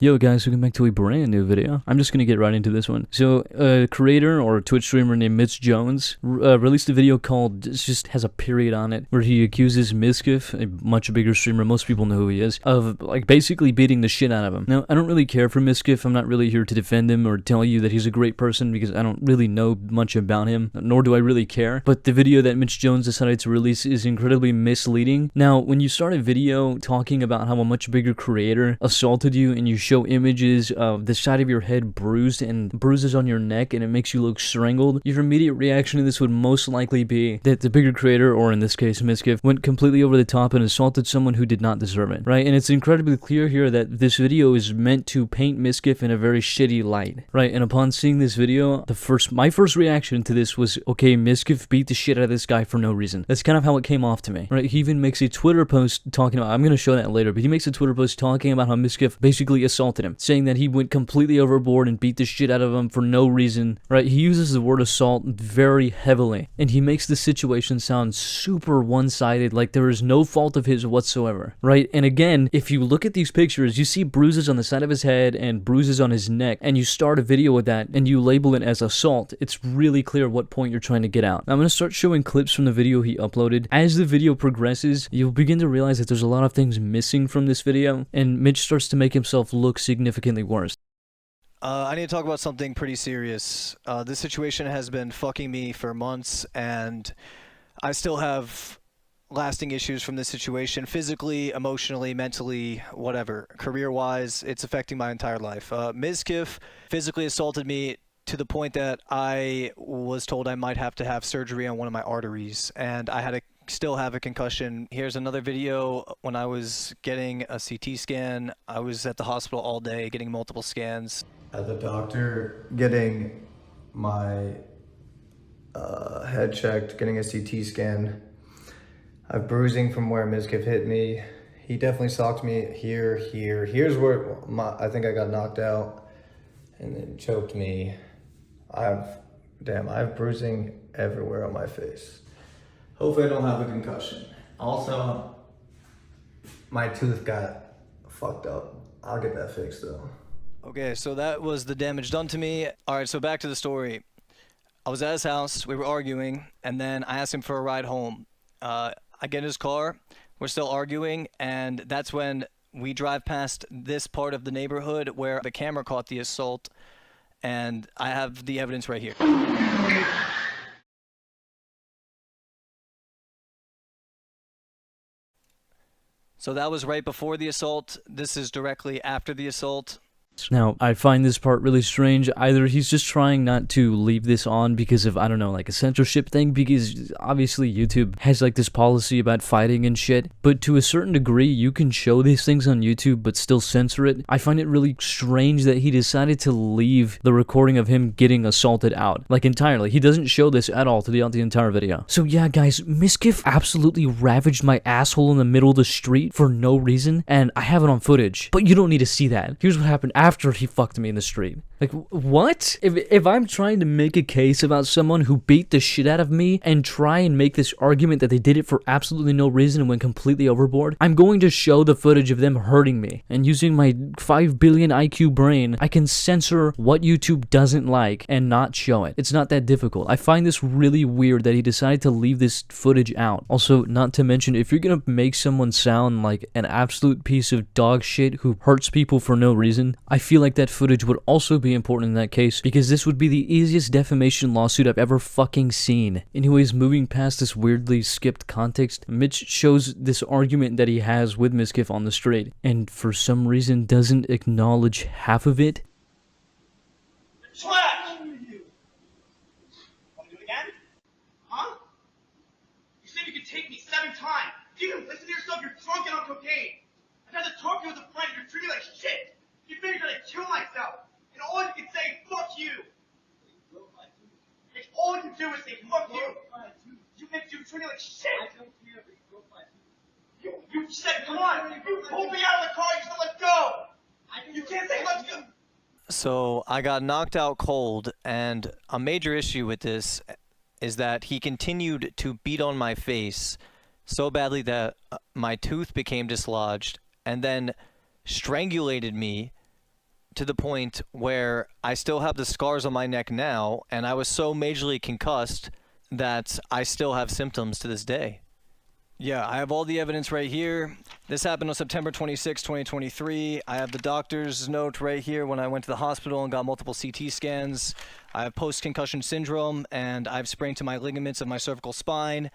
Yo guys, welcome back to a brand new video. I'm just gonna get right into this one. So, a creator or a Twitch streamer named Mitch released a video called, it just has a period on it, where he accuses Mizkif, a much bigger streamer, most people know who he is, of like basically beating the shit out of him. Now, I don't really care for Mizkif. I'm not really here to defend him or tell you that he's a great person because I don't really know much about him, nor do I really care. But the video that Mitch Jones decided to release is incredibly misleading. Now, when you start a video talking about how a much bigger creator assaulted you and you show images of the side of your head bruised and bruises on your neck and it makes you look strangled, your immediate reaction to this would most likely be that the bigger creator, or in this case Mizkif, went completely over the top and assaulted someone who did not deserve it, right? And it's incredibly clear here that this video is meant to paint Mizkif in a very shitty light, right? And upon seeing this video, my first reaction to this was, okay, Mizkif beat the shit out of this guy for no reason. That's kind of how it came off to me, right? He even makes a Twitter post talking about, I'm going to show that later, but he makes a Twitter post talking about how Mizkif basically assaulted him, saying that he went completely overboard and beat the shit out of him for no reason, right? He uses the word assault very heavily, and he makes the situation sound super one-sided, like there is no fault of his whatsoever, right? And again, if you look at these pictures, you see bruises on the side of his head and bruises on his neck, and you start a video with that, and you label it as assault, it's really clear what point you're trying to get out. Now, I'm going to start showing clips from the video he uploaded. As the video progresses, you'll begin to realize that there's a lot of things missing from this video, and Mitch starts to make himself look significantly worse. I need to talk about something pretty serious. This situation has been fucking me for months, and I still have lasting issues from this situation. Physically, emotionally, mentally, whatever. Career-wise, it's affecting my entire life. Mizkif physically assaulted me to the point that I was told I might have to have surgery on one of my arteries, and I had to still have a concussion. Here's another video when I was getting a CT scan. I was at the hospital all day getting multiple scans. At the doctor, getting my head checked, getting a CT scan. I have bruising from where Mizkif hit me. He definitely socked me here. Here's where I think I got knocked out and then choked me. I have bruising everywhere on my face. Hopefully I don't have a concussion. Also, my tooth got fucked up. I'll get that fixed though. Okay, so that was the damage done to me. Alright, so back to the story. I was at his house, we were arguing, and then I asked him for a ride home. I get in his car, we're still arguing, and that's when we drive past this part of the neighborhood where the camera caught the assault, and I have the evidence right here. So that was right before the assault. This is directly after the assault. Now, I find this part really strange. Either he's just trying not to leave this on because of, I don't know, like a censorship thing, because obviously YouTube has like this policy about fighting and shit, but to a certain degree, you can show these things on YouTube but still censor it. I find it really strange that he decided to leave the recording of him getting assaulted out, like entirely. He doesn't show this at all throughout the entire video. So yeah, guys, Mizkif absolutely ravaged my asshole in the middle of the street for no reason, and I have it on footage, but you don't need to see that. Here's what happened after he fucked me in the street. Like, what? If I'm trying to make a case about someone who beat the shit out of me and try and make this argument that they did it for absolutely no reason and went completely overboard, I'm going to show the footage of them hurting me. And using my 5 billion IQ brain, I can censor what YouTube doesn't like and not show it. It's not that difficult. I find this really weird that he decided to leave this footage out. Also, not to mention, if you're gonna make someone sound like an absolute piece of dog shit who hurts people for no reason, I feel like that footage would also be important in that case, because this would be the easiest defamation lawsuit I've ever fucking seen. Anyways, moving past this weirdly skipped context, Mitch shows this argument that he has with Mizkif on the street, and for some reason doesn't acknowledge half of it. Trash! Want to do it again? Huh? You said you could take me 7 times. You didn't listen to yourself, you're drunk and on cocaine. I tried to talk to you as a friend, you're treating me like shit. You figured I'd kill myself. And all you can say, fuck you. And all you do is say, fuck you. You treat me like shit. You said, come on. You pulled me out of the car, you said, let's go. You can't say, let's go. So I got knocked out cold, and a major issue with this is that he continued to beat on my face so badly that my tooth became dislodged, and then strangulated me to the point where I still have the scars on my neck now, and I was so majorly concussed that I still have symptoms to this day. Yeah, I have all the evidence right here. This happened on September 26, 2023. I have the doctor's note right here when I went to the hospital and got multiple CT scans. I have post-concussion syndrome, and I have sprain to my ligaments of my cervical spine.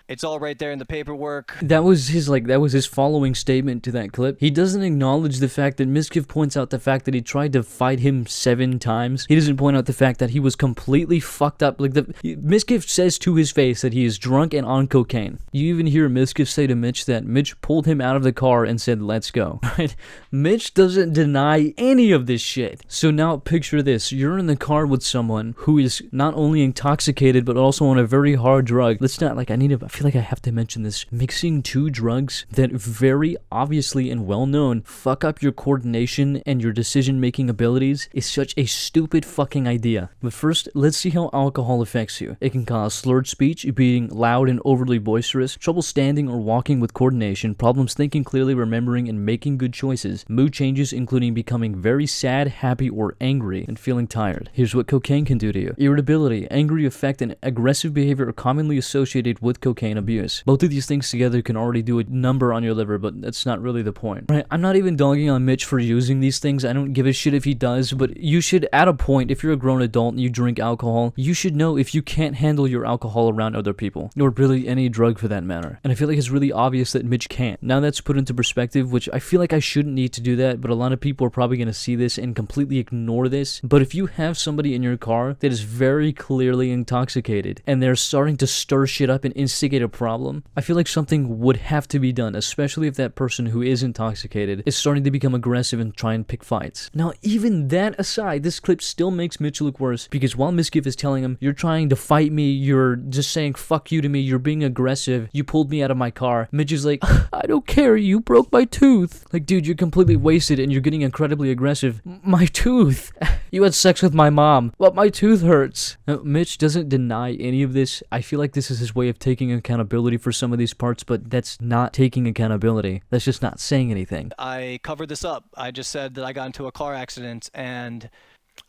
It's all right there in the paperwork. That was his following statement to that clip. He doesn't acknowledge the fact that Mizkif points out the fact that he tried to fight him 7 times. He doesn't point out the fact that he was completely fucked up. Mizkif says to his face that he is drunk and on cocaine. You even hear Mizkif say to Mitch that Mitch pulled him out of the car and said, "Let's go." Right? Mitch doesn't deny any of this shit. So now picture this. You're in the car with someone who is not only intoxicated but also on a very hard drug. Let's not, I feel like I have to mention this. Mixing 2 drugs that very obviously and well known fuck up your coordination and your decision-making abilities is such a stupid fucking idea. But first, let's see how alcohol affects you. It can cause slurred speech, being loud and overly boisterous, trouble standing or walking with coordination, problems thinking clearly, remembering, and making good choices, mood changes including becoming very sad, happy, or angry, and feeling tired. Here's what cocaine can do to you. Irritability, angry affect, and aggressive behavior are commonly associated with cocaine abuse. Both of these things together can already do a number on your liver, but that's not really the point. Right? I'm not even dogging on Mitch for using these things. I don't give a shit if he does, but you should, at a point, if you're a grown adult and you drink alcohol, you should know if you can't handle your alcohol around other people, or really any drug for that matter. And I feel like it's really obvious that Mitch can't. Now that's put into perspective, which I feel like I shouldn't need to do that, but a lot of people are probably going to see this and completely ignore this. But if you have somebody in your car that is very clearly intoxicated, and they're starting to stir shit up and instigate a problem, I feel like something would have to be done, especially if that person who is intoxicated is starting to become aggressive and try and pick fights. Now, even that aside, this clip still makes Mitch look worse, because while Mizkif is telling him, "You're trying to fight me, you're just saying fuck you to me, you're being aggressive, you pulled me out of my car," Mitch is like, "I don't care, you broke my tooth." Like, dude, you're completely wasted and you're getting incredibly aggressive. "My tooth. You had sex with my mom, but my tooth hurts." Now, Mitch doesn't deny any of this. I feel like this is his way of taking accountability for some of these parts, but that's not taking accountability. That's just not saying anything. I covered this up. I just said that I got into a car accident and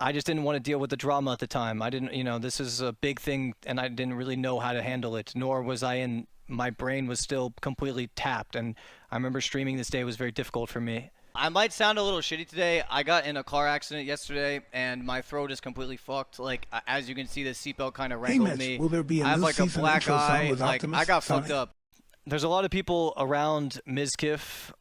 I just didn't want to deal with the drama at the time. I didn't, this is a big thing and I didn't really know how to handle it, nor was my brain was still completely tapped. And I remember streaming this day was very difficult for me. I might sound a little shitty today. I got in a car accident yesterday, and my throat is completely fucked. Like, as you can see, the seatbelt kind of wrangled me. Will there be I have like a black eye. Like, I got Sonic? fucked up. There's a lot of people around Mizkif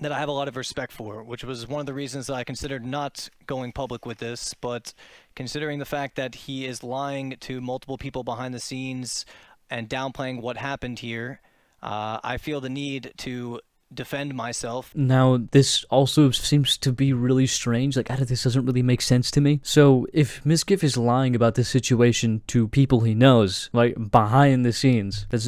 that I have a lot of respect for, which was one of the reasons that I considered not going public with this. But considering the fact that he is lying to multiple people behind the scenes and downplaying what happened here, I feel the need to defend myself. Now, this also seems to be really strange. Like, this doesn't really make sense to me. So, if Mizkif is lying about this situation to people he knows, like, behind the scenes, that's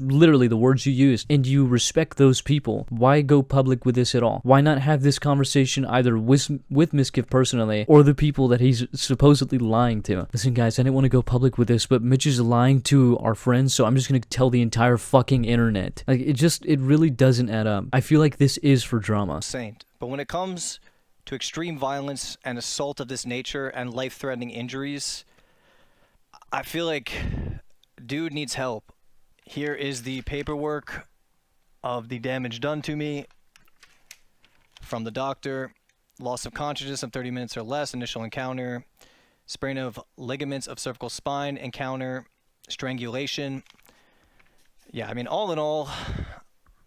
literally the words you use, and you respect those people, why go public with this at all? Why not have this conversation either with Mizkif personally, or the people that he's supposedly lying to? Listen, guys, I didn't want to go public with this, but Mitch is lying to our friends, so I'm just gonna tell the entire fucking internet. Like, it really doesn't add up. I feel like this is for drama. Saint. But when it comes to extreme violence and assault of this nature and life-threatening injuries, I feel like dude needs help. Here is the paperwork of the damage done to me from the doctor. Loss of consciousness of 30 minutes or less, initial encounter. Sprain of ligaments of cervical spine, encounter. Strangulation. Yeah, I mean, all in all,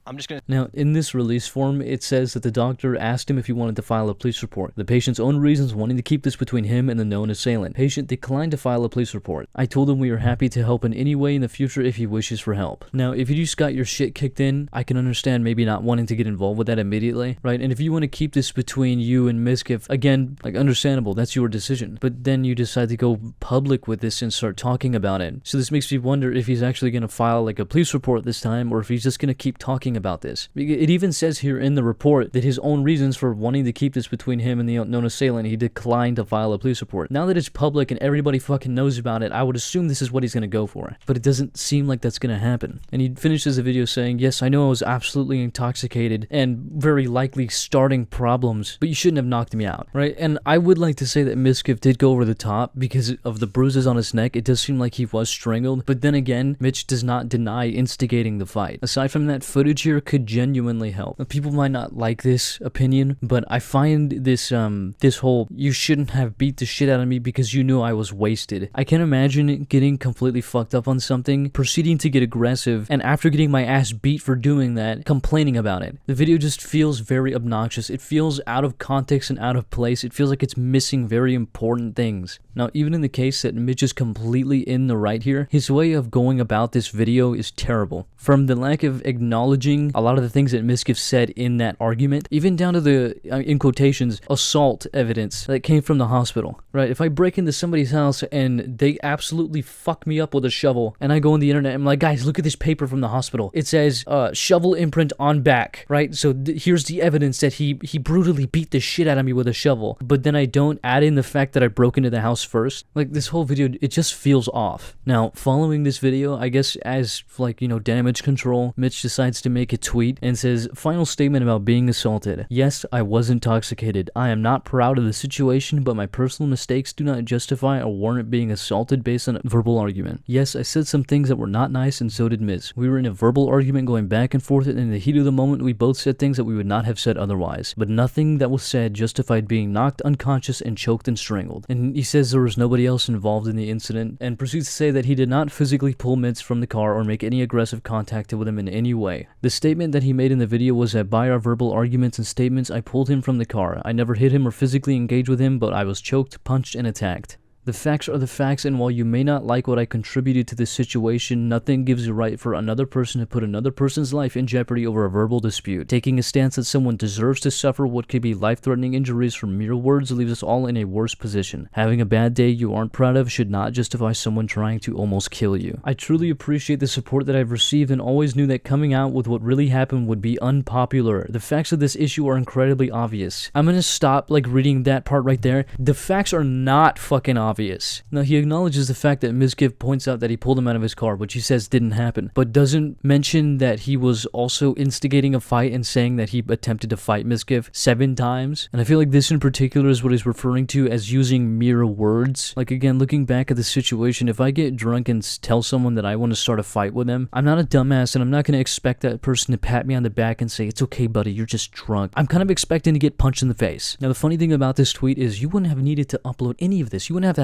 I'm just gonna... Now, in this release form, it says that the doctor asked him if he wanted to file a police report. The patient's own reasons wanting to keep this between him and the known assailant. Patient declined to file a police report. I told him we are happy to help in any way in the future if he wishes for help. Now, if you just got your shit kicked in, I can understand maybe not wanting to get involved with that immediately, right? And if you want to keep this between you and Mizkif, again, like, understandable, that's your decision. But then you decide to go public with this and start talking about it. So this makes me wonder if he's actually going to file, like, a police report this time, or if he's just going to keep talking about this. It even says here in the report that his own reasons for wanting to keep this between him and the unknown assailant, he declined to file a police report. Now that it's public and everybody fucking knows about it, I would assume this is what he's gonna go for. But it doesn't seem like that's gonna happen. And he finishes the video saying, yes, I know I was absolutely intoxicated and very likely starting problems, but you shouldn't have knocked me out, right? And I would like to say that Mizkif did go over the top because of the bruises on his neck. It does seem like he was strangled, but then again, Mitch does not deny instigating the fight. Aside from that, footage here could genuinely help. People might not like this opinion, but I find this this whole you shouldn't have beat the shit out of me because you knew I was wasted. I can imagine getting completely fucked up on something, proceeding to get aggressive, and after getting my ass beat for doing that, complaining about it. The video just feels very obnoxious. It feels out of context and out of place. It feels like it's missing very important things. Now, even in the case that Mitch is completely in the right here, his way of going about this video is terrible. From the lack of acknowledging a lot of the things that Mizkif said in that argument, even down to the, in quotations, assault evidence that came from the hospital, right? If I break into somebody's house and they absolutely fuck me up with a shovel, and I go on the internet and I'm like, guys, look at this paper from the hospital. It says, shovel imprint on back, right? So here's the evidence that he brutally beat the shit out of me with a shovel. But then I don't add in the fact that I broke into the house first. Like, this whole video, it just feels off. Now, following this video, I guess as, like, you know, damage control, Mitch decides to make a tweet and says, final statement about being assaulted. Yes, I was intoxicated. I am not proud of the situation, but my personal mistakes do not justify or warrant being assaulted based on a verbal argument. Yes, I said some things that were not nice, and so did Miz. We were in a verbal argument going back and forth, and in the heat of the moment, we both said things that we would not have said otherwise. But nothing that was said justified being knocked unconscious and choked and strangled. And he says there was nobody else involved in the incident, and proceeds to say that he did not physically pull Mitch from the car or make any aggressive contact with him in any way. The statement that he made in the video was that by our verbal arguments and statements, I pulled him from the car. I never hit him or physically engaged with him, but I was choked, punched, and attacked. The facts are the facts, and while you may not like what I contributed to this situation, nothing gives you right for another person to put another person's life in jeopardy over a verbal dispute. Taking a stance that someone deserves to suffer what could be life-threatening injuries from mere words leaves us all in a worse position. Having a bad day you aren't proud of should not justify someone trying to almost kill you. I truly appreciate the support that I've received and always knew that coming out with what really happened would be unpopular. The facts of this issue are incredibly obvious. I'm gonna stop reading that part right there. The facts are not fucking obvious. Now, he acknowledges the fact that Mizkif points out that he pulled him out of his car, which he says didn't happen, but doesn't mention that he was also instigating a fight and saying that he attempted to fight Mizkif 7 times. And I feel like this in particular is what he's referring to as using mere words. Like, again, looking back at the situation, if I get drunk and tell someone that I want to start a fight with them, I'm not a dumbass, and I'm not going to expect that person to pat me on the back and say, it's okay, buddy, you're just drunk. I'm kind of expecting to get punched in the face. Now, the funny thing about this tweet is you wouldn't have needed to upload any of this. You wouldn't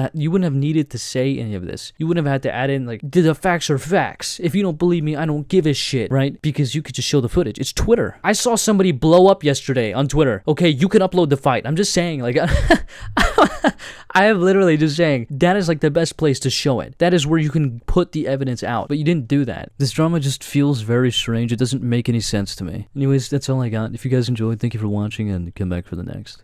have needed to say any of this. You wouldn't have had to add in the facts are facts. If you don't believe me, I don't give a shit, right? Because you could just show the footage. It's Twitter. I saw somebody blow up yesterday on Twitter. Okay, you can upload the fight. I'm just saying, I am literally just saying that is the best place to show it. That is where you can put the evidence out, but you didn't do that. This drama just feels very strange. It doesn't make any sense to me. Anyways, that's all I got. If you guys enjoyed, thank you for watching, and come back for the next.